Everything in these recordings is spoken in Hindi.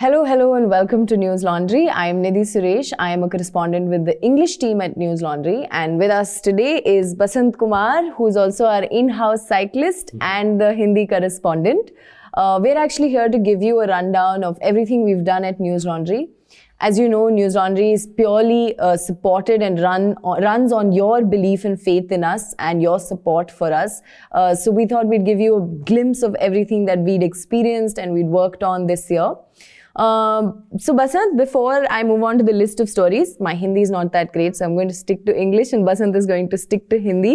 Hello, and welcome to News Laundry. I am Nidhi Suresh. I am a correspondent with the English team at News Laundry. And with us today is Basant Kumar, who's also our in-house cyclist and the Hindi correspondent. We're actually here to give you a rundown of everything we've done at News Laundry. As you know, News Laundry is purely supported and runs on your belief and faith in us and your support for us. So we thought we'd give you a glimpse of everything that we'd experienced and we'd worked on this year. So Basant, before I move on to the list of stories, my Hindi is not that great, so I'm going to stick to English and Basant is going to stick to Hindi.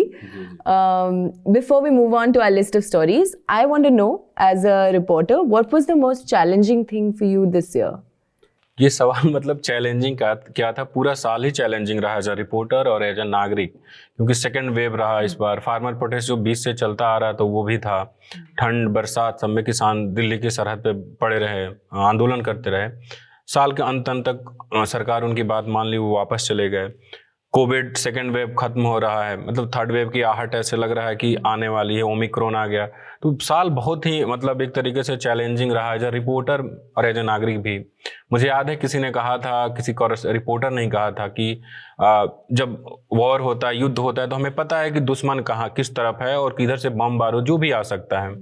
Before we move on to our list of stories, I want to know, as a reporter, what was the most challenging thing for you this year? ये सवाल मतलब चैलेंजिंग क्या था। पूरा साल ही चैलेंजिंग रहा एज अ रिपोर्टर और एज अ नागरिक, क्योंकि सेकेंड वेव रहा इस बार। फार्मर प्रोटेस्ट जो 20 से चलता आ रहा तो वो भी था। ठंड बरसात सब में किसान दिल्ली की सरहद पे पड़े रहे, आंदोलन करते रहे। साल के अंत तक सरकार उनकी बात मान ली, वो वापस चले गए। कोविड सेकेंड वेव खत्म हो रहा है, मतलब थर्ड वेव की आहट ऐसे लग रहा है कि आने वाली है। ओमिक्रॉन आ गया, तो साल बहुत ही मतलब एक तरीके से चैलेंजिंग रहा एज अ रिपोर्टर और एज अ नागरिक भी। मुझे याद है किसी ने कहा था, किसी रिपोर्टर ने कहा था कि जब वॉर होता है, युद्ध होता है, तो हमें पता है कि दुश्मन कहाँ किस तरफ है और किधर से बम बारूद जो भी आ सकता है।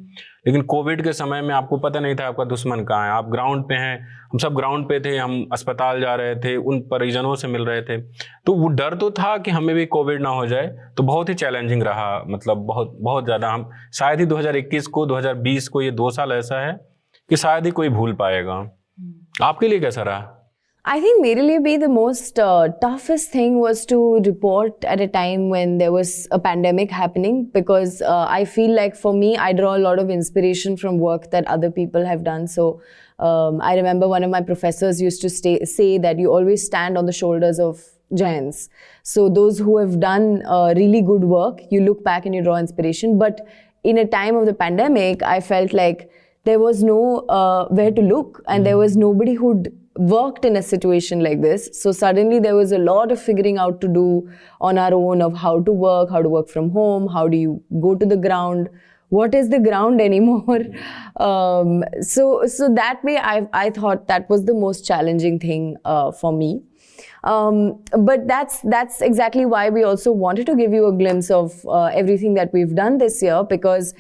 लेकिन कोविड के समय में आपको पता नहीं था आपका दुश्मन कहाँ है। आप ग्राउंड पे हैं, हम सब ग्राउंड पे थे, हम अस्पताल जा रहे थे, उन परिजनों से मिल रहे थे, तो वो डर तो था कि हमें भी कोविड ना हो जाए। तो बहुत ही चैलेंजिंग रहा, मतलब बहुत बहुत ज़्यादा। हम शायद ही 2021 को 2020 को ये 2 साल ऐसा है कि शायद ही कोई भूल पाएगा। आपके लिए कैसा रहा? I think मेरे लिए भी the most toughest thing was to report at a time when there was a pandemic happening, because I feel like for me, I draw a lot of inspiration from work that other people have done. So I remember one of my professors used to say that you always stand on the shoulders of giants. So those who have done really good work, you look back and you draw inspiration. But in a time of the pandemic, I felt like there was no where to look, and there was nobody who'd worked in a situation like this. So suddenly there was a lot of figuring out to do on our own, of how to work from home, how do you go to the ground, what is the ground anymore. So that way I thought that was the most challenging thing for me. But that's exactly why we also wanted to give you a glimpse of everything that we've done this year, because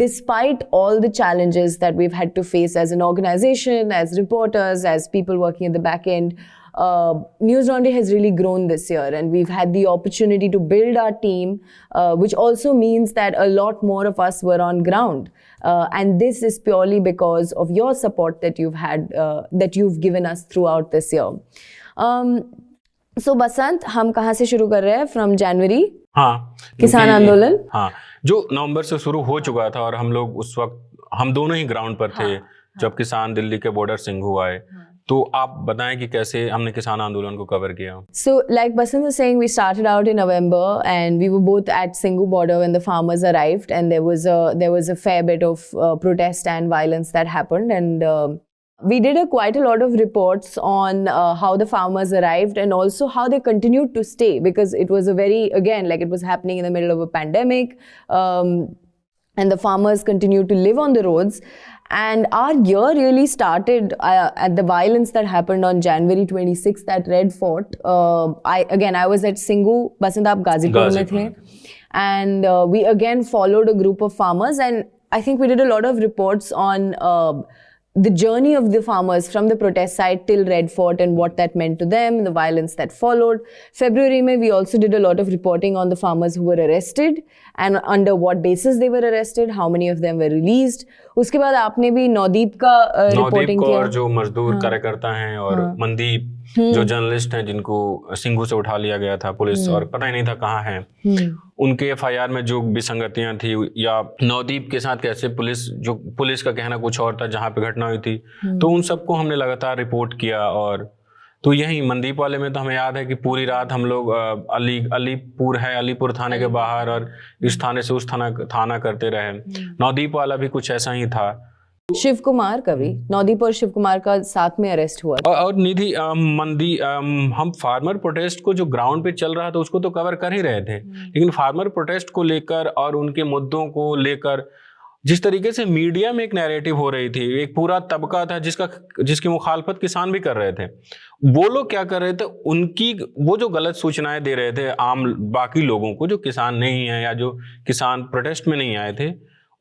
despite all the challenges that we've had to face as an organization, as reporters, as people working at the back end, News Laundry has really grown this year, and we've had the opportunity to build our team, which also means that a lot more of us were on ground. And this is purely because of your support that you've had, that you've given us throughout this year. So बसंत, हम कहाँ से शुरू कर रहे हैं? From January. हाँ, किसान आंदोलन। हाँ, जो नवंबर से शुरू हो चुका था, और हम लोग उस वक्त हम दोनों ही ग्राउंड पर थे जब किसान दिल्ली के बॉर्डर सिंघू आए। तो आप बताएं कि कैसे हमने किसान आंदोलन को कवर किया। So like Basant was saying, we started out in November and we were both at Singhu border when the farmers arrived, and there was a fair bit of protest and violence that happened, and we did quite a lot of reports on how the farmers arrived and also how they continued to stay, because it was a very, again, like it was happening in the middle of a pandemic, and the farmers continued to live on the roads. And our year really started at the violence that happened on January 26th at Red Fort. I was at Singhu, Basant aap Ghazipur mein the. And we again followed a group of farmers, and I think we did a lot of reports on the journey of the farmers from the protest site till Red Fort and what that meant to them, the violence that followed. February mein, we also did a lot of reporting on the farmers who were arrested and under what basis they were arrested, how many of them were released. उसके बाद आपने भी नवदीप का रिपोर्टिंग किया, और जो मजदूर कार्यकर्ता हैं, और मनदीप जो जर्नलिस्ट हैं जिनको सिंघू से उठा लिया गया था पुलिस और पता ही नहीं था कहाँ हैं, उनके एफआईआर में जो विसंगतियां थी, या नवदीप के साथ कैसे पुलिस का कहना कुछ और था जहाँ पे घटना हुई थी, तो उन सबको हमने लगातार रिपोर्ट किया। और तो यही मनदीप वाले में तो हमें याद है कि पूरी रात हम लोग अलीपुर थाने के बाहर और इस थाने से उस थाना करते रहे। नवदीप वाला भी कुछ ऐसा ही था। शिव कुमार का भी, नवदीप और शिव कुमार का साथ में अरेस्ट हुआ। और निधि हम फार्मर प्रोटेस्ट को जो ग्राउंड पे चल रहा था उसको तो कवर कर ही रहे थे, लेकिन फार्मर प्रोटेस्ट को लेकर और उनके मुद्दों को लेकर जिस तरीके से मीडिया में एक नैरेटिव हो रही थी, एक पूरा तबका था जिसकी मुखालफत किसान भी कर रहे थे, वो लोग क्या कर रहे थे, उनकी वो जो गलत सूचनाएं दे रहे थे आम बाकी लोगों को जो किसान नहीं है या जो किसान प्रोटेस्ट में नहीं आए थे,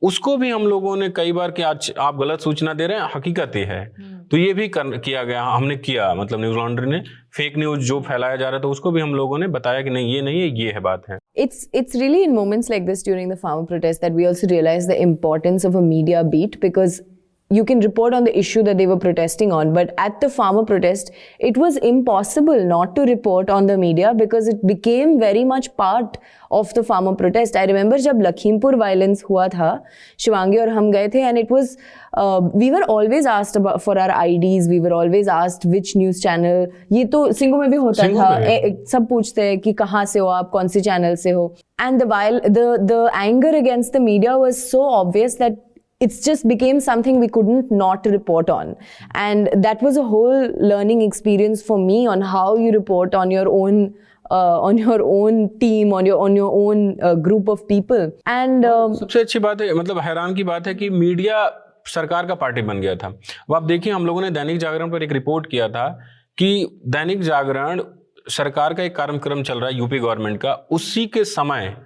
उसको भी हम लोगों ने कई बार कि आज आप गलत सूचना दे रहे हैं, हकीकत ही है। तो ये भी किया गया, हमने किया, मतलब न्यूज़ लॉन्ड्री ने फेक न्यूज जो फैलाया जा रहा था उसको भी हम लोगों ने बताया कि नहीं है, ये है बात है। It's really in moments like this during the farmer protest that we also realize the importance of a media beat, because you can report on the issue that they were protesting on, but at the farmer protest, it was impossible not to report on the media because it became very much part of the farmer protest. I remember जब लखीमपुर violence हुआ था, शिवांगी और हम गए थे, and it was we were always asked for our IDs, we were always asked which news channel, ये तो सिंगू में भी होता था, सब पूछते हैं कि कहाँ से हो आप, कौन सी चैनल से हो, and the anger against the media was so obvious that it's just became something we couldn't not report on. And that was a whole learning experience for me on how you report on your own team, on your own group of people. And सबसे अच्छी बात है, मतलब हैरान की बात है कि मीडिया सरकार का पार्टी बन गया था। अब आप देखिए, हम लोगों ने दैनिक जागरण पर एक रिपोर्ट किया था कि दैनिक जागरण सरकार का एक कार्यक्रम चल रहा है यूपी गवर्नमेंट का, उसी के समय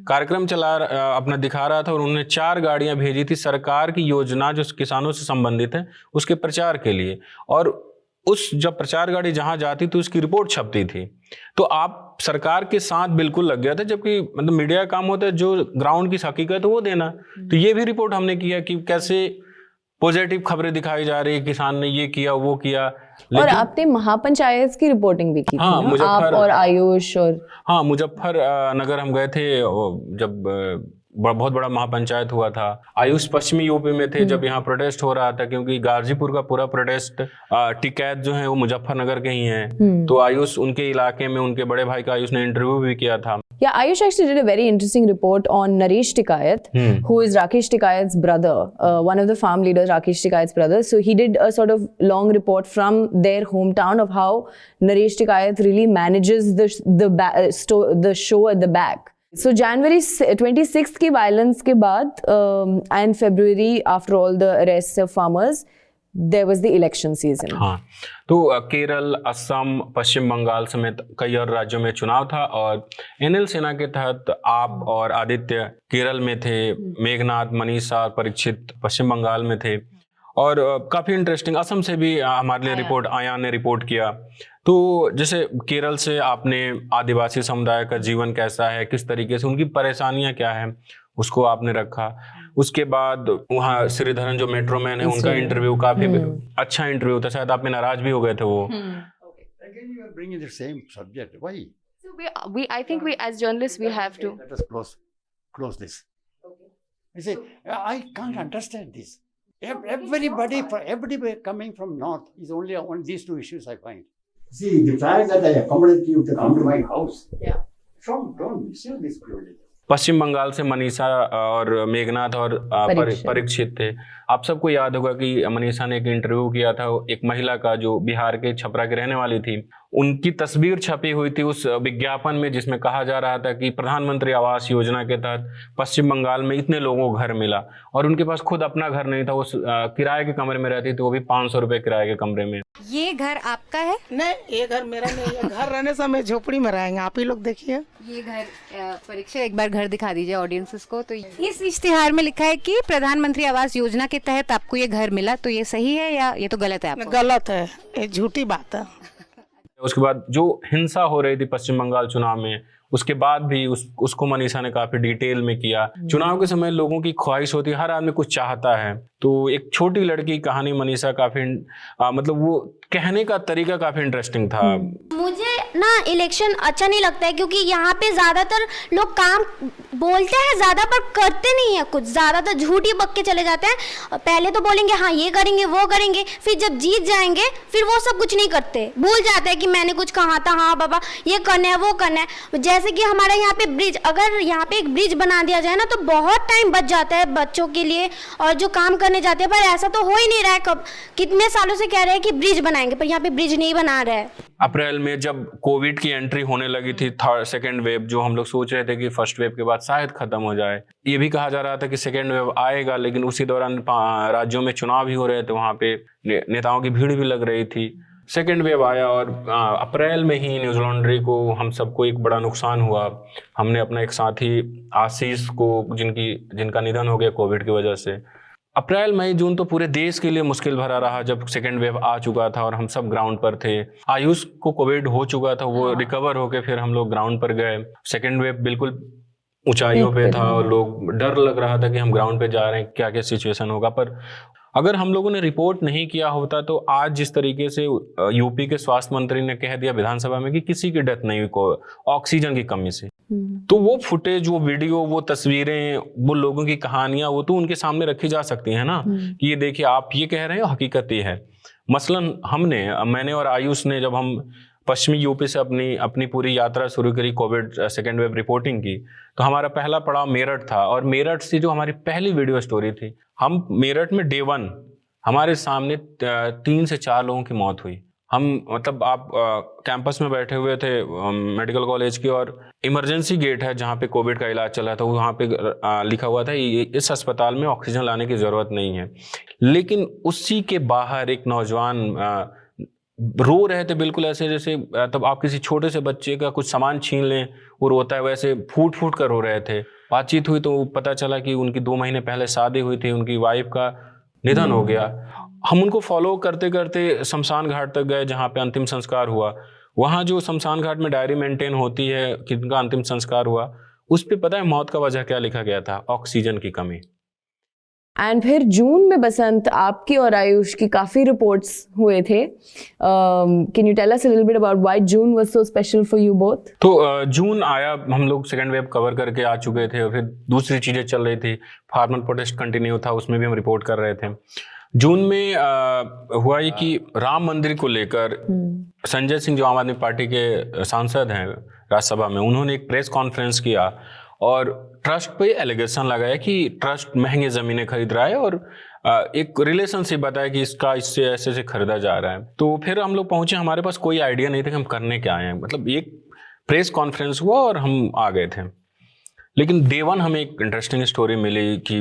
कार्यक्रम अपना दिखा रहा था और उन्होंने 4 गाड़ियां भेजी थी सरकार की योजना जो किसानों से संबंधित है उसके प्रचार के लिए, और जब प्रचार गाड़ी जहां जाती तो उसकी रिपोर्ट छपती थी। तो आप सरकार के साथ बिल्कुल लग गया था, जबकि मतलब मीडिया का काम होता है जो ग्राउंड की हकीकत है वो देना। तो ये भी रिपोर्ट हमने किया कि कैसे पॉजिटिव खबरें दिखाई जा रही है, किसान ने ये किया वो किया। और आपने महापंचायत की रिपोर्टिंग भी की थी, हाँ, आप और आयुष और हाँ, मुजफ्फरनगर हम गए थे जब बहुत बड़ा महापंचायत हुआ था। आयुष पश्चिमी यूपी में थे जब यहाँ प्रोटेस्ट हो रहा था, क्योंकि गाजीपुर का पूरा प्रोटेस्ट टिकैत जो है वो मुजफ्फरनगर के ही हैं। तो आयुष उनके इलाके में, उनके बड़े भाई का आयुष ने इंटरव्यू भी किया था। Yeah, Ayush actually did a very interesting report on Naresh Tikayat, who is Rakesh Tikayat's brother, one of the farm leaders, Rakesh Tikayat's brother. So he did a sort of long report from their hometown of how Naresh Tikayat really manages the show at the back. So January 26th की violence के बाद and February, after all the arrests of farmers, there was the election season. हाँ, तो केरल, असम, पश्चिम बंगाल समेत कई और राज्यों में चुनाव था और एनएल सेना के तहत आप और आदित्य केरल में थे, मेघनाथ, मनीषा, परीक्षित पश्चिम बंगाल में थे, और काफ़ी इंटरेस्टिंग असम से भी हमारे लिए आयान ने रिपोर्ट किया। तो जैसे केरल से आपने आदिवासी समुदाय का जीवन कैसा है, किस तरीके से उनकी परेशानियां क्या है, उसको आपने रखा। उसके बाद वहाँ श्रीधरन जो मेट्रोमैन है उनका इंटरव्यू काफी अच्छा इंटरव्यू था, शायद आप में नाराज भी हो गए थे वो। Again, you are bringing the same subject. Why? So I think we as journalists we have to. Let us close this. Okay. You see, I can't understand this. Everybody coming from north is only on these 2 issues. I find. See, the fact that I accommodate you to come to my house. Yeah. Don't misuse this privilege. पश्चिम बंगाल से मनीषा और मेघनाथ और परीक्षित थे। आप सबको याद होगा कि मनीषा ने एक इंटरव्यू किया था एक महिला का जो बिहार के छपरा की रहने वाली थी। उनकी तस्वीर छपी हुई थी उस विज्ञापन में जिसमें कहा जा रहा था कि प्रधानमंत्री आवास योजना के तहत पश्चिम बंगाल में इतने लोगों को घर मिला, और उनके पास खुद अपना घर नहीं था, वो किराए के कमरे में रहती थी, वो भी 500 रुपए किराए के कमरे में। ये घर आपका है? नहीं, ये घर मेरा नहीं है। घर रहने से हमें झोपड़ी में रहेंगे, आप ही लोग देखिए। ये घर परीक्षा एक बार घर दिखा दीजिए ऑडियंसेस को। तो इस इश्तिहार में लिखा है कि प्रधानमंत्री आवास योजना के तहत आपको ये घर मिला, तो ये सही है या ये तो गलत है? आपको गलत है, ये झूठी बात है। उसके बाद जो हिंसा हो रही थी पश्चिम बंगाल चुनाव में, उसके बाद भी उसको मनीषा ने काफी डिटेल में किया। चुनाव के समय लोगों की ख्वाहिश होती है, हर आदमी कुछ चाहता है, तो एक छोटी लड़की की कहानी मनीषा काफी मतलब वो कहने का तरीका काफी इंटरेस्टिंग था। मुझे ना इलेक्शन अच्छा नहीं लगता है, क्योंकि यहाँ पे ज्यादातर लोग काम बोलते हैं ज्यादा पर करते नहीं है कुछ, ज्यादातर झूठ ही बक के चले जाते हैं। पहले तो बोलेंगे हाँ ये करेंगे वो करेंगे, फिर जब जीत जाएंगे फिर वो सब कुछ नहीं करते, भूल जाते हैं कि मैंने कुछ कहा था, हाँ बाबा ये करना है वो करना है। जैसे कि हमारे यहाँ पे ब्रिज, अगर यहाँ पे एक ब्रिज बना दिया जाए ना तो बहुत टाइम बच जाता है बच्चों के लिए और जो काम करने जाते हैं, पर ऐसा तो हो ही नहीं रहा है। कब कितने सालों से कह रहे हैं कि ब्रिज बनाएंगे, पर यहाँ पे ब्रिज नहीं बना रहा है। अप्रैल में जब कोविड की एंट्री होने लगी थी, सेकेंड वेव, जो हम लोग सोच रहे थे कि फर्स्ट वेव के बाद शायद खत्म हो जाए, ये भी कहा जा रहा था कि सेकेंड वेव आएगा, लेकिन उसी दौरान राज्यों में चुनाव भी हो रहे थे, वहाँ पे नेताओं की भीड़ भी लग रही थी। सेकेंड वेव आया और अप्रैल में ही न्यूज़ लॉन्ड्री को हम सबको एक बड़ा नुकसान हुआ। हमने अपना एक साथी आशीष को, जिनका निधन हो गया कोविड की वजह से। अप्रैल मई जून तो पूरे देश के लिए मुश्किल भरा रहा, जब सेकेंड वेव आ चुका था और हम सब ग्राउंड पर थे। आयुष को कोविड हो चुका था, वो रिकवर होके फिर हम लोग ग्राउंड पर गए। सेकेंड वेव बिल्कुल ऊंचाइयों पे था और लोग, डर लग रहा था कि हम ग्राउंड पे जा रहे हैं, क्या क्या सिचुएशन होगा। पर अगर हम लोगों ने रिपोर्ट नहीं किया होता तो आज जिस तरीके से यूपी के स्वास्थ्य मंत्री ने कह दिया विधानसभा में कि किसी की डेथ नहीं हुई ऑक्सीजन की कमी से, तो वो फुटेज, वो वीडियो, वो तस्वीरें, वो लोगों की कहानियां, वो तो उनके सामने रखी जा सकती है ना, कि ये देखिए आप ये कह रहे हैं, हकीकत ये है। मसलन मैंने और आयुष ने जब हम पश्चिमी यूपी से अपनी पूरी यात्रा शुरू करी कोविड सेकेंड वेव रिपोर्टिंग की, तो हमारा पहला पड़ाव मेरठ था। और मेरठ से जो हमारी पहली वीडियो स्टोरी थी, हम मेरठ में डे 1 हमारे सामने 3 से 4 लोगों की मौत हुई। हम मतलब आप कैंपस में बैठे हुए थे मेडिकल कॉलेज की, और इमरजेंसी गेट है जहाँ पे कोविड का इलाज चल रहा था, वहाँ पे लिखा हुआ था इस अस्पताल में ऑक्सीजन लाने की ज़रूरत नहीं है। लेकिन उसी के बाहर एक नौजवान रो रहे थे, बिल्कुल ऐसे जैसे तब आप किसी छोटे से बच्चे का कुछ सामान छीन लें, वो रोता है, वैसे फूट फूट कर रो रहे थे। बातचीत हुई तो पता चला कि उनकी 2 महीने पहले शादी हुई थी, उनकी वाइफ का निधन हो गया। हम उनको फॉलो करते करते शमशान घाट तक गए जहाँ पे अंतिम संस्कार हुआ। वहाँ जो शमशान घाट में डायरी मेंटेन होती है किनका अंतिम संस्कार हुआ, उस पर पता है मौत का वजह क्या लिखा गया था? ऑक्सीजन की कमी। एंड फिर जून में बसंत, आपकी और आयुष की काफ़ी रिपोर्ट्स हुए थे। Can you tell us a little bit about why June was so special for you both? तो जून आया, हम लोग सेकेंड वेव कवर करके आ चुके थे और फिर दूसरी चीज़ें चल रही थी। फार्मर प्रोटेस्ट कंटिन्यू था, उसमें भी हम रिपोर्ट कर रहे थे। जून में हुआ ये कि राम मंदिर को लेकर संजय सिंह, जो आम आदमी पार्टी के सांसद हैं राज्यसभा में, उन्होंने एक प्रेस कॉन्फ्रेंस किया और ट्रस्ट पे एलिगेशन लगाया कि ट्रस्ट महंगे ज़मीनें खरीद रहा है और एक रिलेशनशिप बताया कि इससे ऐसे से खरीदा जा रहा है। तो फिर हम लोग पहुंचे, हमारे पास कोई आइडिया नहीं था कि हम करने क्या आए हैं। मतलब एक प्रेस कॉन्फ्रेंस हुआ और हम आ गए थे। लेकिन डे 1 हमें एक इंटरेस्टिंग स्टोरी मिली कि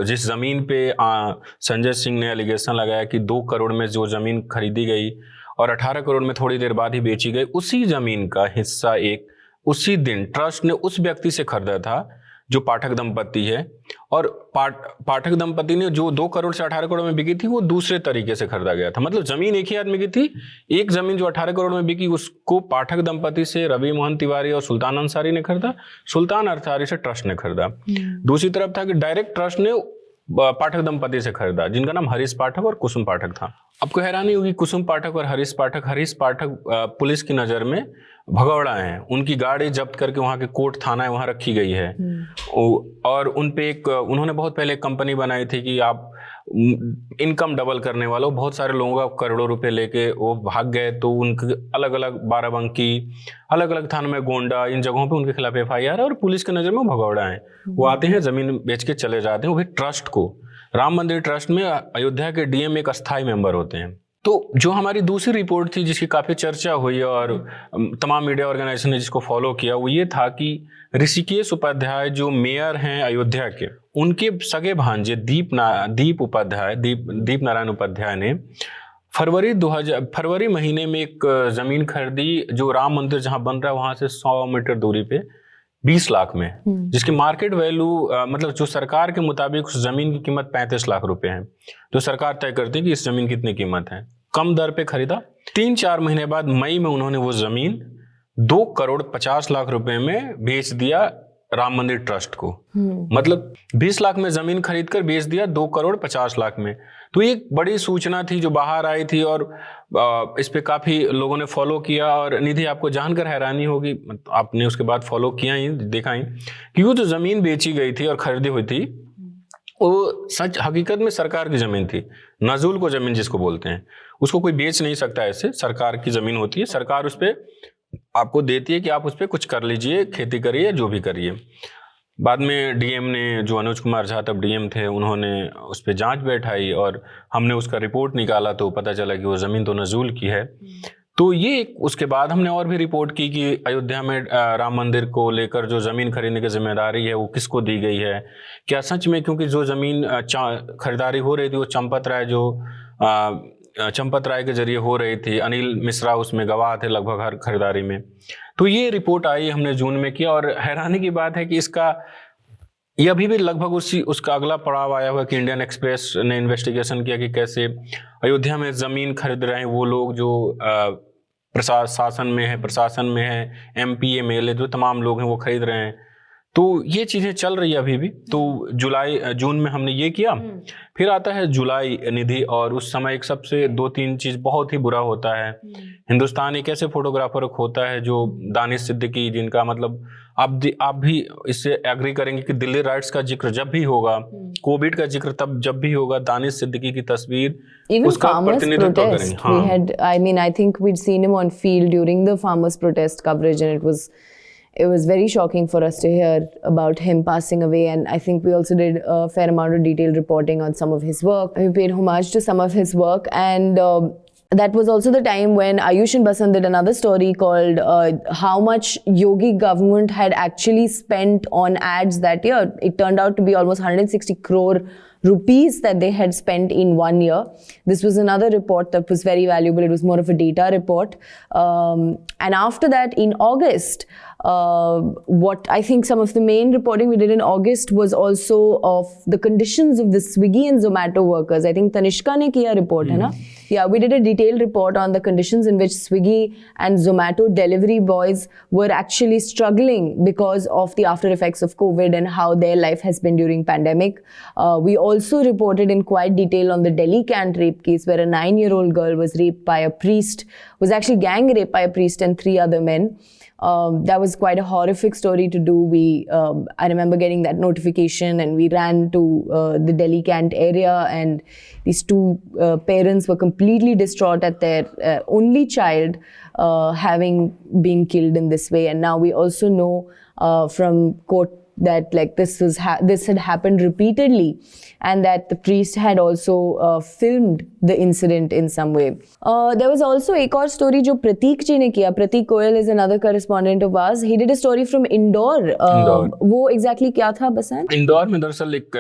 जिस ज़मीन पे संजय सिंह ने एलिगेशन लगाया कि 2 करोड़ में जो ज़मीन खरीदी गई और 18 करोड़ में थोड़ी देर बाद ही बेची गई, उसी ज़मीन का हिस्सा उसी दिन ट्रस्ट ने उस व्यक्ति से खरीदा था जो पाठक दंपति है, और पाठक दंपति ने जो 2 करोड़ से 18 करोड़ में बिकी थी वो दूसरे तरीके से खरीदा गया था। मतलब जमीन एक ही आदमी की थी। एक जमीन जो 18 करोड़ में बिकी उसको पाठक दंपति से रवि मोहन तिवारी और सुल्तान अंसारी ने खरीदा, सुल्तान अंसारी से ट्रस्ट ने खरीदा। दूसरी तरफ था कि डायरेक्ट ट्रस्ट ने पाठक दंपति से खरीदा, जिनका नाम हरीश पाठक और कुसुम पाठक था। आपको हैरानी होगी, कुसुम पाठक और हरीश पाठक पुलिस की नज़र में भगौड़ा हैं। उनकी गाड़ी जब्त करके वहाँ के कोर्ट थाना है वहाँ रखी गई है। और उन पे उन्होंने बहुत पहले एक कंपनी बनाई थी कि आप इनकम डबल करने वालों, बहुत सारे लोगों का करोड़ों रुपए लेके वो भाग गए, तो उनके अलग अलग बाराबंकी, अलग अलग थानों में गोंडा, इन जगहों पे उनके खिलाफ FIR है और पुलिस की नज़र में भगौड़ा है। वो आते हैं, ज़मीन बेच के चले जाते हैं। वो भी ट्रस्ट को, राम मंदिर ट्रस्ट में अयोध्या के DM एक अस्थायी मेंबर होते हैं। तो जो हमारी दूसरी रिपोर्ट थी जिसकी काफ़ी चर्चा हुई और तमाम मीडिया ऑर्गेनाइजेशन ने जिसको फॉलो किया, वो ये था कि ऋषिकेश उपाध्याय जो मेयर हैं अयोध्या के, उनके सगे भांजे दीप नारायण उपाध्याय ने फरवरी महीने में एक ज़मीन खरीदी जो राम मंदिर जहाँ बन रहा है वहाँ से 100 मीटर दूरी पे 20 लाख में, जिसकी मार्केट वैल्यू मतलब जो सरकार के मुताबिक उस जमीन की कीमत 35 लाख रुपए है। जो सरकार तय करती है कि इस जमीन कितनी कीमत है। कम दर पे खरीदा। 3-4 महीने बाद मई में उन्होंने वो जमीन 2 करोड़ 50 लाख रुपए में बेच दिया राम मंदिर ट्रस्ट को। मतलब 20 लाख में जमीन खरीद कर बेच दिया 2 करोड़ 50 लाख में। तो ये एक बड़ी सूचना थी जो बाहर आई थी और इस पे काफी लोगों ने फॉलो किया। और निधि, आपको जानकर हैरानी होगी, आपने उसके बाद फॉलो किया ही, देखा ही कि वो जो जमीन बेची गई थी और खरीदी हुई थी वो सच हकीकत में सरकार की जमीन थी। नजूल को जमीन जिसको बोलते हैं, उसको कोई बेच नहीं सकता ऐसे, सरकार की जमीन होती है। सरकार उस पर आपको देती है कि आप उस पर कुछ कर लीजिए, खेती करिए, जो भी करिए। बाद में DM ने, जो अनुज कुमार झा तब DM थे, उन्होंने उस पर जांच बैठाई और हमने उसका रिपोर्ट निकाला तो पता चला कि वो ज़मीन तो नजूल की है। तो ये उसके बाद हमने और भी रिपोर्ट की कि अयोध्या में राम मंदिर को लेकर जो ज़मीन खरीदने की जिम्मेदारी है वो किसको दी गई है, क्या सच में, क्योंकि जो ज़मीन खरीदारी हो रही थी वो चंपत राय के जरिए हो रही थी, अनिल मिश्रा उसमें गवाह थे लगभग हर खरीदारी में। तो ये रिपोर्ट आई, हमने जून में किया, और हैरानी की बात है कि ये अभी भी लगभग उसका अगला पड़ाव आया हुआ कि इंडियन एक्सप्रेस ने इन्वेस्टिगेशन किया कि कैसे अयोध्या में ज़मीन खरीद रहे हैं वो लोग जो प्रशासन में है, MP MLA जो तमाम लोग हैं वो खरीद रहे हैं। तो ये चीज़ें चल रही है अभी भी। तो जून में हमने ये किया। फिर आता है जुलाई निधि, और उस समय एक सबसे 2-3 चीज़ बहुत ही बुरा होता है। हिंदुस्तान एक ऐसे फोटोग्राफर होता है जो दानिश सिद्दीकी, जिनका मतलब आप भी इससे एग्री करेंगे कि दिल्ली राइट्स का जिक्र जब भी होगा, कोविड का जिक्र तब जब भी होगा, दानिश सिद्दीकी की तस्वीर उसका प्रतिनिधित्व करेंगे। हाँ। I think we'd seen him on field during the farmers' protest coverage, and it was very shocking for us to hear about him passing away. And I think we also did a fair amount of detailed reporting on some of his work. We paid homage to some of his work, and that was also the time when Ayush and Basant did another story called how much Yogi government had actually spent on ads that year. It turned out to be almost 160 crore rupees that they had spent in 1 year. This was another report that was very valuable. It was more of a data report. And after that, in August, what I think some of the main reporting we did in August was also of the conditions of the Swiggy and Zomato workers. I think Tanishka ne kiya report, hai na? Yeah, we did a detailed report on the conditions in which Swiggy and Zomato delivery boys were actually struggling because of the after effects of COVID and how their life has been during pandemic. We also reported in quite detail on the Delhi Cant rape case, where a 9-year-old girl was raped by a priest, was actually gang raped by a priest and 3 other men. That was quite a horrific story to do. I remember getting that notification, and we ran to the Delhi Cant area, and these 2 parents were completely distraught at their only child having been killed in this way. And now we also know from court that like this had happened repeatedly, and that the priest had also filmed the incident in some way. There was also एक और story जो प्रतीक जी ने किया. Pratik Goyal is another correspondent of ours. He did a story from Indore. वो exactly क्या था बसंत? इंदौर में दरअसल एक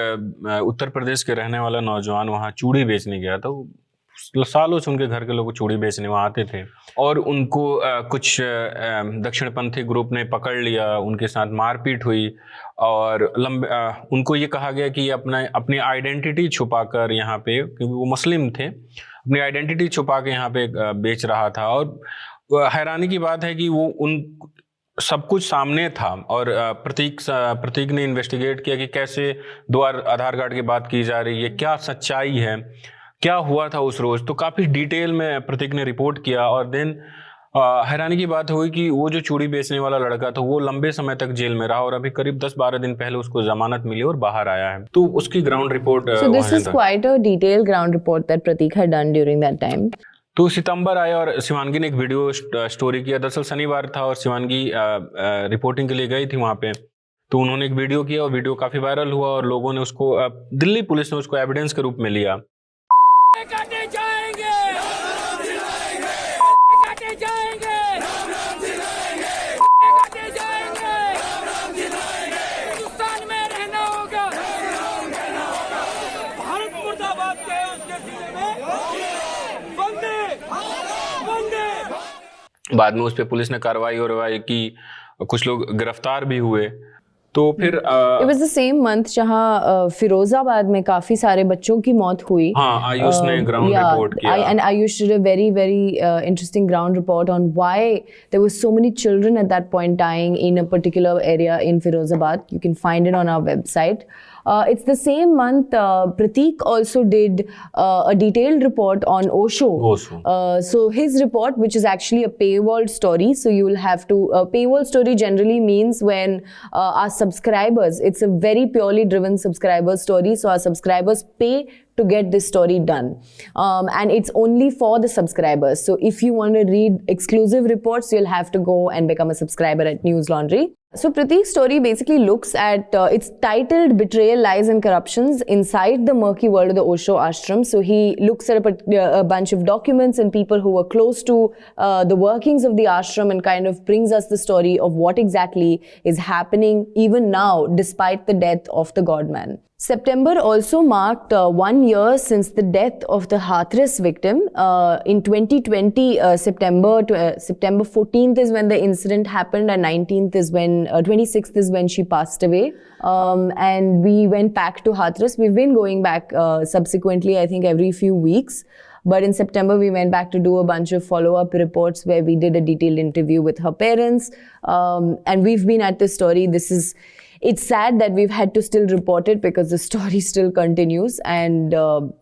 उत्तर प्रदेश के रहने वाला नौजवान वहाँ चूड़ी बेचने गया था। सालों से उनके घर के लोग चूड़ी बेचने वहाँ आते थे, और उनको कुछ दक्षिणपंथी ग्रुप ने पकड़ लिया, उनके साथ मारपीट हुई, और उनको ये कहा गया कि अपनी आइडेंटिटी छुपाकर यहाँ पे, क्योंकि वो मुस्लिम थे, अपनी आइडेंटिटी छुपा के यहाँ पे बेच रहा था। और हैरानी की बात है कि वो सब कुछ सामने था, और प्रतीक ने इन्वेस्टिगेट किया कि कैसे 2 आधार कार्ड की बात की जा रही है, क्या सच्चाई है, क्या हुआ था उस रोज। तो काफी डिटेल में प्रतीक ने रिपोर्ट किया, और देन हैरानी की बात हुई कि वो जो चूड़ी बेचने वाला लड़का था वो लंबे समय तक जेल में रहा, और अभी करीब 10-12 दिन पहले उसको जमानत मिली और बाहर आया है। तो उसकी ground report So this is quite a detailed ground report that Pratik had done during that time. तो सितंबर आया और शिवांगी ने एक वीडियो स्टोरी किया। दरअसल शनिवार था और शिवांगी रिपोर्टिंग के लिए गई थी वहाँ पे, तो उन्होंने एक वीडियो किया, और वीडियो काफी वायरल हुआ, और लोगों ने उसको दिल्ली पुलिस ने उसको एविडेंस के रूप में लिया। काटे जाएंगे, काटे जाएंगे, काटे जाएंगे, हिंदुस्तान में रहना होगा, भारत मुर्दाबाद के उसके जिले में वंदे वंदे। बाद में उस पर पुलिस ने कार्रवाई की, कुछ लोग गिरफ्तार भी हुए। तो फिर It was the same month जहाँ फिरोजाबाद में काफी सारे बच्चों की मौत हुई। हाँ, आयुष ने ग्राउंड रिपोर्ट किया। And Ayush did a very interesting ground report on why there were so many children at that point dying in a particular area in Firozabad. You can find it on our website. It's the same month Pratik also did a detailed report on Osho. So his report, which is actually a paywall story, so you will have to paywall story generally means when our subscribers, it's a very purely driven subscriber story, so our subscribers pay to get this story done, and it's only for the subscribers. So if you want to read exclusive reports, you'll have to go and become a subscriber at News Laundry. So Prateek's story basically looks at, it's titled Betrayal, Lies and Corruptions Inside the Murky World of the Osho Ashram. So he looks at a bunch of documents and people who were close to the workings of the ashram and kind of brings us the story of what exactly is happening even now despite the death of the God-man. September also marked 1 year since the death of the Hathras victim. In 2020, September 14th is when the incident happened, and 26th is when she passed away. And we went back to Hathras. We've been going back subsequently, I think, every few weeks. But in September, we went back to do a bunch of follow-up reports where we did a detailed interview with her parents. And we've been at this story. It's sad that we've had to still report it because the story still continues. And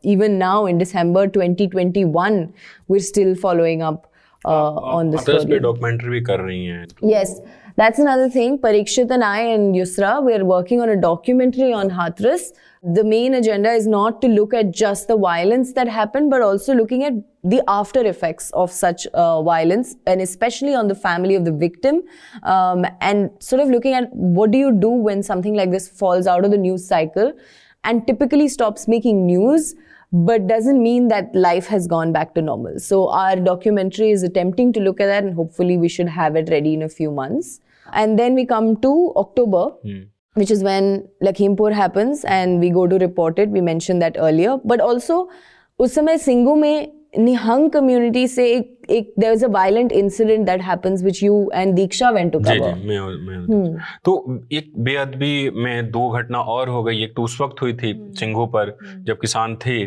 even now in December 2021, we're still following up on the Hathras story. पे documentary भी कर रही हैं. Yes, that's another thing. Parikshit and I and Yusra, we're working on a documentary on Hathras. The main agenda is not to look at just the violence that happened, but also looking at the after effects of such violence, and especially on the family of the victim, and sort of looking at what do you do when something like this falls out of the news cycle and typically stops making news, but doesn't mean that life has gone back to normal. So our documentary is attempting to look at that, and hopefully we should have it ready in a few months. And then we come to October, which is when Lakhimpur happens, and we go to report it. We mentioned that earlier. But also, उस समय सिंगू में Nihang community से there was a violent incident that happens which you and Diksha went to cover. जी मैं तो एक बेअदबी में 2 घटना और हो गई. एक तो उस वक्त हुई थी सिंघू पर जब किसान थे,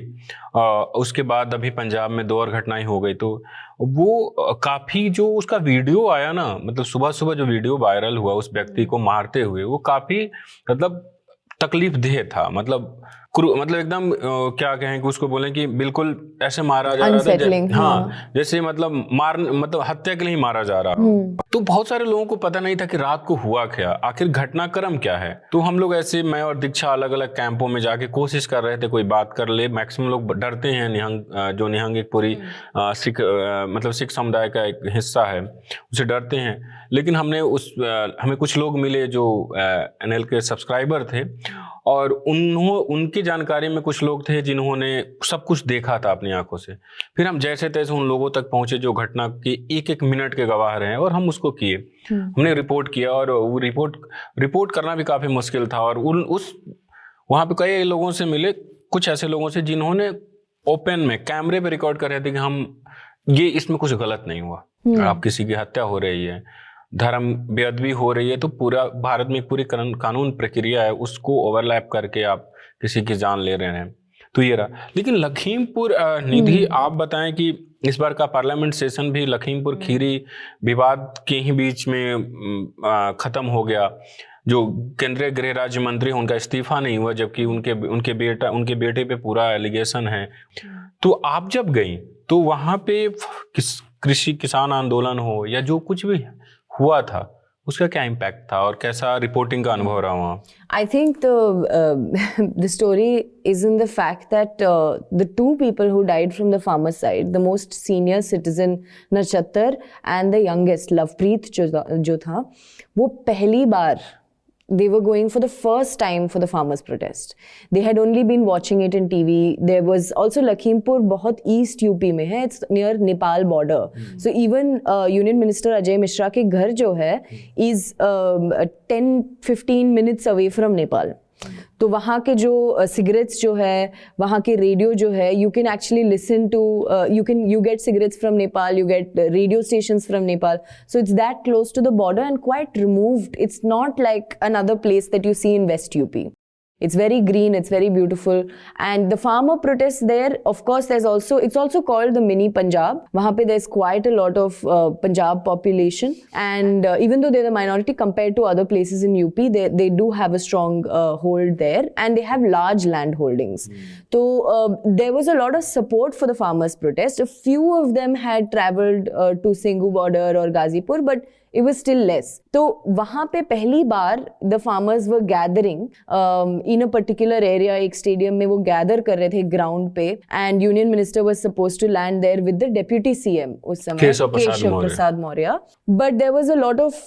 उसके बाद अभी पंजाब में 2 और घटनाएं हो गई. तो वो काफी जो उसका वीडियो आया ना, मतलब सुबह सुबह जो वीडियो वायरल हुआ उस व्यक्ति को मारते हुए, वो काफी मतलब तकलीफ देह था. मतलब एकदम क्या कहें कि उसको बोलें कि बिल्कुल ऐसे मारा जा रहा था. हाँ, जैसे मतलब हत्या के लिए मारा जा रहा. तो बहुत सारे लोगों को पता नहीं था कि रात को हुआ क्या, आखिर घटनाक्रम क्या है. तो हम लोग ऐसे, मैं और दीक्षा अलग अलग कैंपों में जाके कोशिश कर रहे थे कोई बात कर ले. मैक्सिमम लोग डरते हैं. निहंग एक पूरी सिख समुदाय का एक हिस्सा है, उसे डरते हैं. लेकिन हमें कुछ लोग मिले जो NL के सब्सक्राइबर थे, और उनकी जानकारी में कुछ लोग थे जिन्होंने सब कुछ देखा था अपनी आंखों से. फिर हम जैसे तैसे उन लोगों तक पहुंचे जो घटना के 1-1 मिनट के गवाह रहे, और हम उसको किए. हमने रिपोर्ट किया, और वो रिपोर्ट करना भी काफी मुश्किल था. और वहां पे कई लोगों से मिले, कुछ ऐसे लोगों से जिन्होंने ओपन में कैमरे पे रिकॉर्ड कर रहे थे कि इसमें कुछ गलत नहीं हुआ. आप किसी की हत्या हो रही है, धर्म बेअदबी हो रही है, तो पूरा भारत में पूरी कानून प्रक्रिया है, उसको ओवरलैप करके आप किसी की जान ले रहे हैं. तो ये रहा. लेकिन लखीमपुर निधि, आप बताएं कि इस बार का पार्लियामेंट सेशन भी लखीमपुर खीरी विवाद के ही बीच में खत्म हो गया. जो केंद्रीय गृह राज्य मंत्री, उनका इस्तीफा नहीं हुआ, जबकि उनके बेटे पे पूरा एलिगेशन है. तो आप जब गई तो वहां पे कृषि किसान आंदोलन हो या जो कुछ भी हुआ था, उसका क्या इम्पैक्ट था और कैसा रिपोर्टिंग का अनुभव रहा वहाँ? I think the story is in the fact that the 2 people who died from the farmer's side, the most senior citizen Nachattar and the youngest Lovepreet जो था, वो पहली बार they were going for the first time for the farmers' protest. They had only been watching it in TV. There was also Lakhimpur, बहुत East UP में है. It's near Nepal border. So even Union Minister Ajay Mishra के घर जो है is 10-15 minutes away from Nepal. तो वहाँ के जो सिगरेट्स जो है, वहाँ के रेडियो जो है, you can actually listen to, you get cigarettes from Nepal, you get radio stations from Nepal. So it's that close to the border and quite removed. It's not like another place that you see in West UP. It's very green, it's very beautiful. And the farmer protests there, of course, it's also called the mini Punjab. Wahan pe there's quite a lot of Punjab population. And even though they're the minority compared to other places in UP, they do have a strong hold there. And they have large land holdings. So there was a lot of support for the farmers' protest. A few of them had traveled to Singhu border or Ghazipur, but it was still less. तो वहाँ पे पहली बार the farmers were gathering in a particular area, एक स्टेडियम में वो गैदर कर रहे थे ग्राउंड पे, and union minister was supposed to land there with the deputy CM उस समय, Keshav Prasad Maurya, but there was a lot of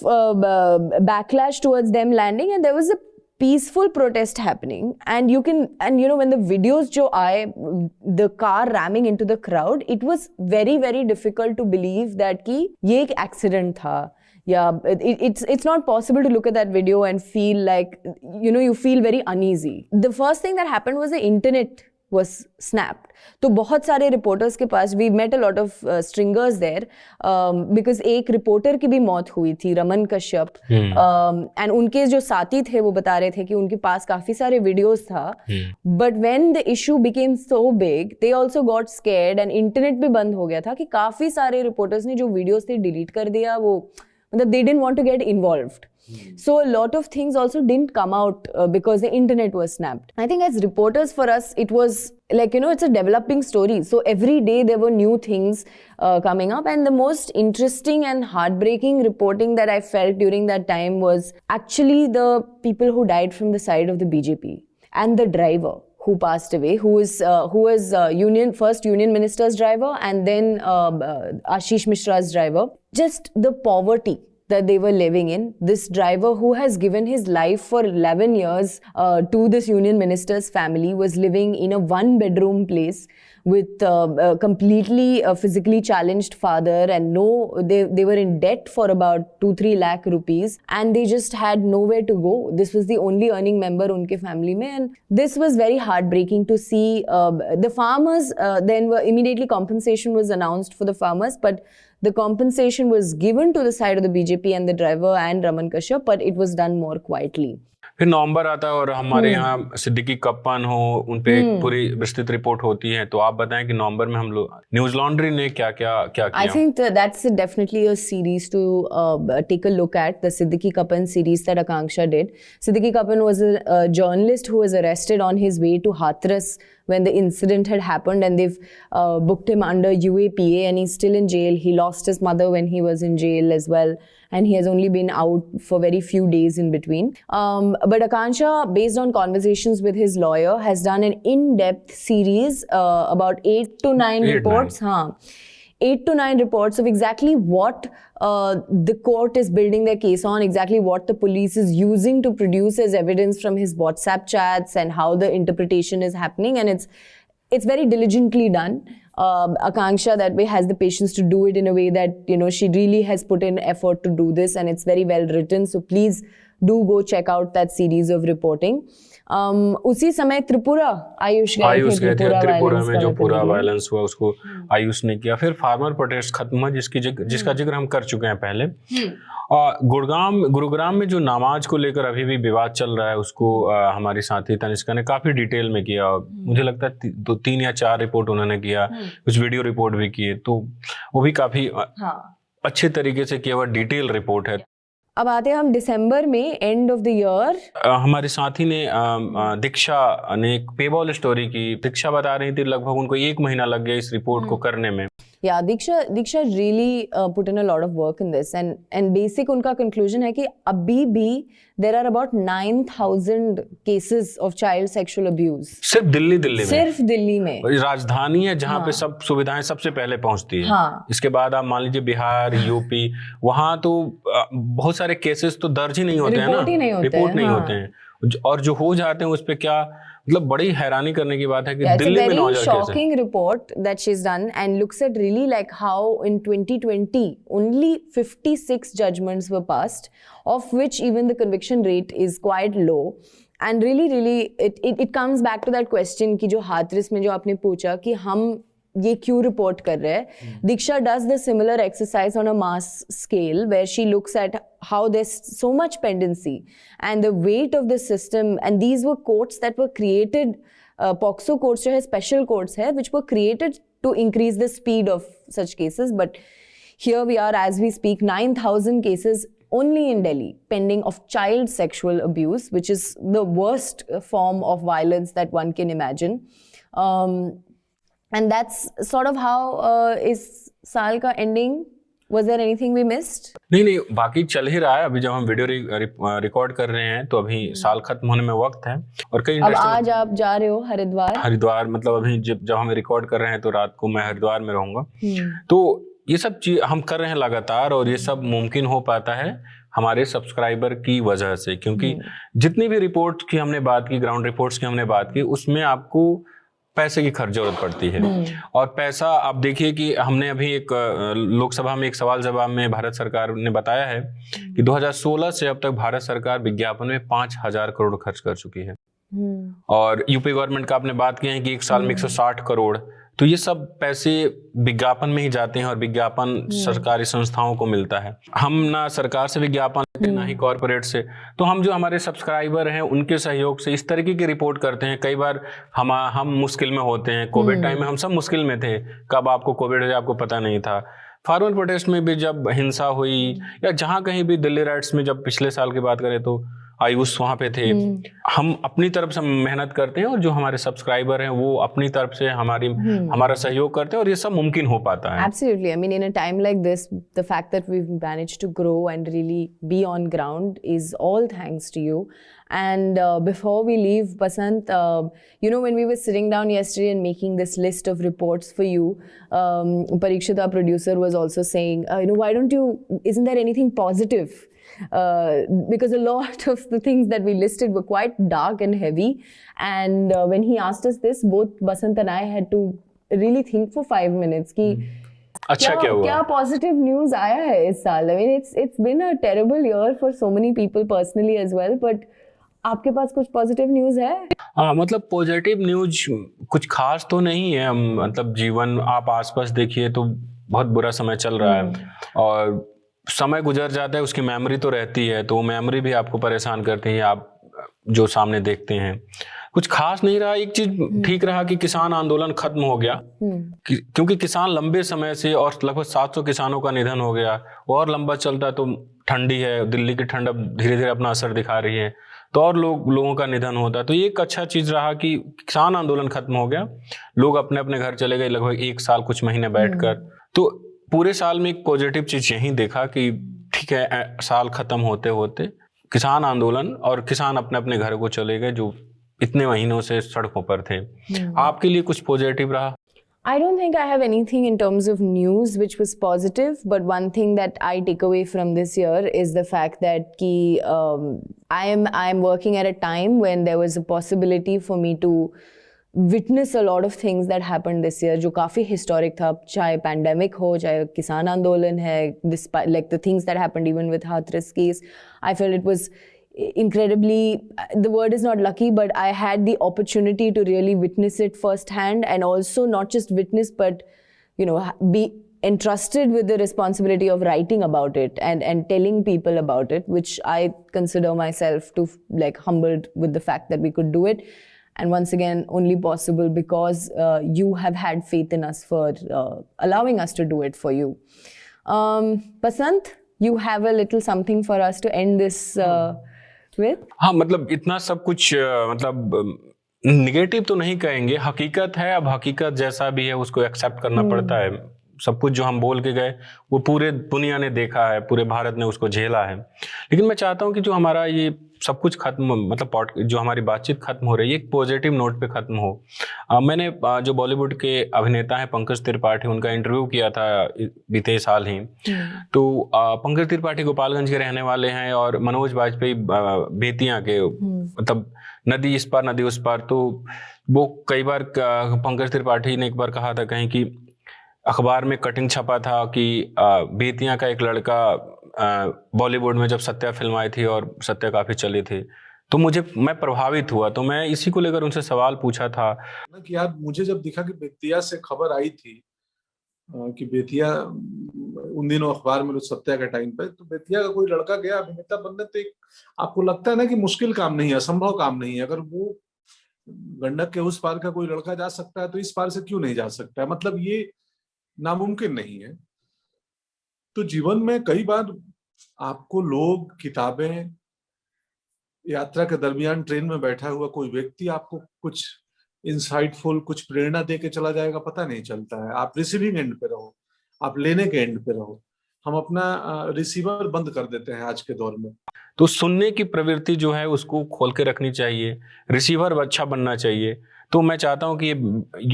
backlash towards them landing, and there was a peaceful protest happening, and you know, when the videos jo aaye, the car ramming into the crowd, it was very very difficult to believe that ki ye ek accident tha. Yeah, it's not possible to look at that video and feel like, you know, you feel very uneasy. The first thing that happened was the internet was snapped. तो बहुत सारे रिपोर्टर्स के पास, we met a lot of stringers there, because एक रिपोर्टर की भी मौत हुई थी, रमन कश्यप, and उनके जो साथी थे वो बता रहे थे कि उनके पास काफी सारे वीडियोस था, but when the issue became so big, they also got scared and internet भी बंद हो गया था कि काफी सारे रिपोर्टर्स ने जो वीडियोस थे डिलीट कर दिया, वो मतलब they didn't want to get involved. So a lot of things also didn't come out because the internet was snapped. I think as reporters, for us, it was like, you know, it's a developing story. So every day there were new things coming up, and the most interesting and heartbreaking reporting that I felt during that time was actually the people who died from the side of the BJP and the driver who passed away, who was first union minister's driver and then Ashish Mishra's driver. Just the poverty that they were living in. This driver, who has given his life for 11 years to this union minister's family, was living in a one-bedroom place with a completely physically challenged father, and they were in debt for about 2-3 lakh rupees, and they just had nowhere to go. This was the only earning member unke family mein, and this was very heartbreaking to see. The farmers, then immediately compensation was announced for the farmers, but the compensation was given to the side of the BJP and the driver and Raman Kashyap, but it was done more quietly. फिर नवंबर आता है और हमारे यहाँ सिद्दीकी कप्पन हो, उन पे एक पूरी विस्तृत रिपोर्ट होती है, तो आप बताएं कि नवंबर में हम लोग न्यूज लॉन्ड्री ने क्या किया? I think that's definitely a series to take a look at, the Siddiqui Kappan series that Akanksha did. Siddiqui Kappan was a journalist who was arrested on his way to Hathras when the incident had happened, and they've booked him under UAPA, and he's still in jail. He lost his mother when he was in jail as well, and he has only been out for very few days in between. But Akanksha, based on conversations with his lawyer, has done an in-depth series about 8 to 9 reports. 8 to 9 reports of exactly what the court is building their case on, exactly what the police is using to produce as evidence from his WhatsApp chats, and how the interpretation is happening, and it's very diligently done. Akanksha that way has the patience to do it in a way that, you know, she really has put in effort to do this, and it's very well written. So please do go check out that series of reporting. उसी समय त्रिपुरा आयुष गए थे, त्रिपुरा में जो पूरा वायलेंस हुआ उसको आयुष ने किया। फिर फार्मर प्रोटेस्ट खत्म हुआ, जिसका जिक्र हम कर चुके हैं पहले। गुरुग्राम में जो नमाज को लेकर अभी भी विवाद चल रहा है, उसको हमारी साथी तनिष्का ने काफी डिटेल में किया। मुझे लगता है 3 या 4 रिपोर्ट उन्होंने किया, कुछ वीडियो रिपोर्ट भी किए, तो वो भी काफी अच्छे तरीके से किया हुआ डिटेल रिपोर्ट है। अब आते हैं हम दिसंबर में, एंड ऑफ द ईयर। हमारे साथी ने दीक्षा ने एक पेबॉल स्टोरी की। दीक्षा बता रही थी लगभग उनको 1 महीना लग गया इस रिपोर्ट को करने में। Yeah, Diksha really put in a lot of work in this, and basic उनका conclusion है कि अभी भी there are about 9,000 cases of child sexual abuse. सिर्फ दिल्ली में राजधानी है जहाँ पे सब सुविधाएं सबसे पहले पहुँचती है। इसके बाद आप मान लीजिए बिहार, यूपी, वहाँ तो बहुत सारे केसेस तो दर्ज ही नहीं होते हैं ना, रिपोर्ट नहीं होते हैं, और जो हो जाते हैं उस पे क्या, मतलब बड़ी हैरानी करने की बात है कि दिल्ली में 9,000 केस है। Shocking report that she's done, and looks at really like how in 2020 only 56 judgments were passed, of which even the conviction rate is quite low. And really it comes back to that question कि जो हाथरस में जो आपने पूछा कि हम ये क्यों रिपोर्ट कर रहे हैं। Diksha does the similar exercise on a mass scale, where she looks at how there's so much pendency and the weight of the system, and these were courts that were created, POCSO courts जो है special courts है, which were created to increase the speed of such cases, but here we are as we speak, 9,000 cases only in Delhi pending of child sexual abuse, which is the worst form of violence that one can imagine. And that's sort of how इस साल का ending Was there anything we missed? नहीं, बाकी चल ही रहा है। अभी जब हम वीडियो रिकॉर्ड कर रहे हैं तो अभी साल खत्म होने में वक्त है और कई अब आज आप जा रहे हो हरिद्वार, मतलब अभी जब हम रिकॉर्ड कर रहे हैं तो रात को मैं हरिद्वार में रहूंगा। तो ये सब चीज हम कर रहे हैं लगातार, और ये सब मुमकिन हो पाता है हमारे सब्सक्राइबर की वजह से, क्योंकि जितनी भी रिपोर्ट की हमने बात की, ग्राउंड रिपोर्ट्स की हमने बात की, उसमें आपको पैसे की जरूरत पड़ती है। और पैसा आप देखिए कि हमने अभी एक लोकसभा में एक सवाल जवाब में भारत सरकार ने बताया है कि 2016 से अब तक भारत सरकार विज्ञापन में 5,000 करोड़ खर्च कर चुकी है। और यूपी गवर्नमेंट का आपने बात की है कि एक साल में 160 करोड़, तो ये सब पैसे विज्ञापन में ही जाते हैं और विज्ञापन सरकारी संस्थाओं को मिलता है। हम ना सरकार से विज्ञापन लेते ना ही कॉर्पोरेट से, तो हम जो हमारे सब्सक्राइबर हैं उनके सहयोग से इस तरीके की रिपोर्ट करते हैं। कई बार हम मुश्किल में होते हैं। कोविड टाइम में हम सब मुश्किल में थे, कब आपको कोविड हो जाए आपको पता नहीं था। फार्मर प्रोटेस्ट में भी जब हिंसा हुई, या जहाँ कहीं भी दिल्ली राइट्स में जब पिछले साल की बात करें तो आयुष वहाँ पे थे। हम अपनी तरफ से मेहनत करते हैं और जो हमारे सब्सक्राइबर हैं वो अपनी तरफ से हमारा सहयोग करते हैं, और ये सब मुमकिन हो पाता है। Absolutely. I mean, in a time like this, the fact that we've managed to grow and really be on ground is all thanks to you. And before we leave, Basant, when we were sitting down yesterday and making this list of reports for you, Parikshit, our producer, was also saying, isn't there anything positive? Because a lot of the things that we listed were quite dark and heavy. And when he asked us this, both Basant and I had to really think for 5 minutes कि अच्छा क्या positive news आया है इस साल. I mean, it's been a terrible year for so many people personally as well, but आपके पास कुछ पॉजिटिव न्यूज है? मतलब पॉजिटिव न्यूज कुछ खास तो नहीं है। मतलब जीवन आप आसपास देखिए तो बहुत बुरा समय चल रहा है, और समय गुजर जाता है, उसकी मेमोरी तो रहती है, तो वो मेमोरी भी आपको परेशान करती है, आप जो सामने देखते हैं। कुछ खास नहीं रहा। एक चीज ठीक रहा कि किसान आंदोलन खत्म हो गया, क्योंकि किसान लंबे समय से, और लगभग 700 किसानों का निधन हो गया, और लंबा चलता तो ठंडी है, दिल्ली की ठंड अब धीरे धीरे अपना असर दिखा रही है, तो और लोगों का निधन होता। तो ये एक अच्छा चीज रहा कि किसान आंदोलन खत्म हो गया, लोग अपने अपने घर चले गए लगभग 1 साल कुछ महीने बैठकर। तो पूरे साल में एक पॉजिटिव चीज यही देखा कि ठीक है, साल खत्म होते होते किसान आंदोलन और किसान अपने अपने घर को चले गए जो इतने महीनों से सड़कों पर थे। आपके लिए कुछ पॉजिटिव रहा? I don't think I have anything in terms of news which was positive, but one thing that I take away from this year is the fact that I am working at a time when there was a possibility for me to witness a lot of things that happened this year जो काफी historic था, चाहे pandemic हो, चाहे किसान आंदोलन है, despite like the things that happened even with Hathras case. I felt it was incredibly, the word is not lucky, but I had the opportunity to really witness it firsthand, and also not just witness but be entrusted with the responsibility of writing about it and telling people about it, which I consider myself to like humbled with the fact that we could do it. And once again, only possible because you have had faith in us for allowing us to do it for you. Basant, you have a little something for us to end this with? हाँ, मतलब इतना सब कुछ मतलब निगेटिव तो नहीं कहेंगे, हकीकत है। अब हकीकत जैसा भी है उसको एक्सेप्ट करना पड़ता है। सब कुछ जो हम बोल के गए वो पूरे दुनिया ने देखा है, पूरे भारत ने उसको झेला है। लेकिन मैं चाहता हूँ कि जो हमारा ये सब कुछ खत्म, मतलब जो हमारी बातचीत खत्म हो रही है, एक पॉजिटिव नोट पे खत्म हो। मैंने जो बॉलीवुड के अभिनेता हैं पंकज त्रिपाठी, उनका इंटरव्यू किया था बीते साल ही। तो पंकज त्रिपाठी गोपालगंज के रहने वाले हैं और मनोज वाजपेयी बेतिया के, मतलब नदी इस पार नदी उस पार। तो वो कई बार पंकज त्रिपाठी ने एक बार कहा था कहीं कि अखबार में कटिंग छपा था कि बेतिया का एक लड़का बॉलीवुड में जब सत्या फिल्म आई थी और सत्या काफी चली थी, तो मैं प्रभावित हुआ। तो मैं इसी को लेकर उनसे सवाल पूछा था कि यार मुझे जब दिखा कि बेतिया से खबर आई थी कि बेतिया उन दिनों अखबार में सत्या के टाइम पे, तो बेतिया का कोई लड़का गया अभिनेता बनने, तो एक आपको लगता है ना कि मुश्किल काम नहीं है, असंभव काम नहीं है। अगर वो गंडक के उस पार का कोई लड़का जा सकता है तो इस पार से क्यों नहीं जा सकता है? मतलब ये नामुमकिन नहीं है। तो जीवन में कई बार आपको लोग, किताबें, यात्रा के दरमियान ट्रेन में बैठा हुआ कोई व्यक्ति आपको कुछ इंसाइटफुल, कुछ प्रेरणा दे के चला जाएगा, पता नहीं चलता है। आप रिसीविंग एंड पे रहो, आप लेने के एंड पे रहो। हम अपना रिसीवर बंद कर देते हैं आज के दौर में। तो सुनने की प्रवृत्ति जो है उसको खोल के रखनी चाहिए, रिसीवर अच्छा बनना चाहिए। तो मैं चाहता हूं कि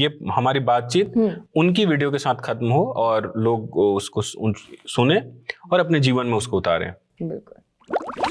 ये हमारी बातचीत उनकी वीडियो के साथ खत्म हो और लोग उसको सुने और अपने जीवन में उसको उतारें। बिल्कुल।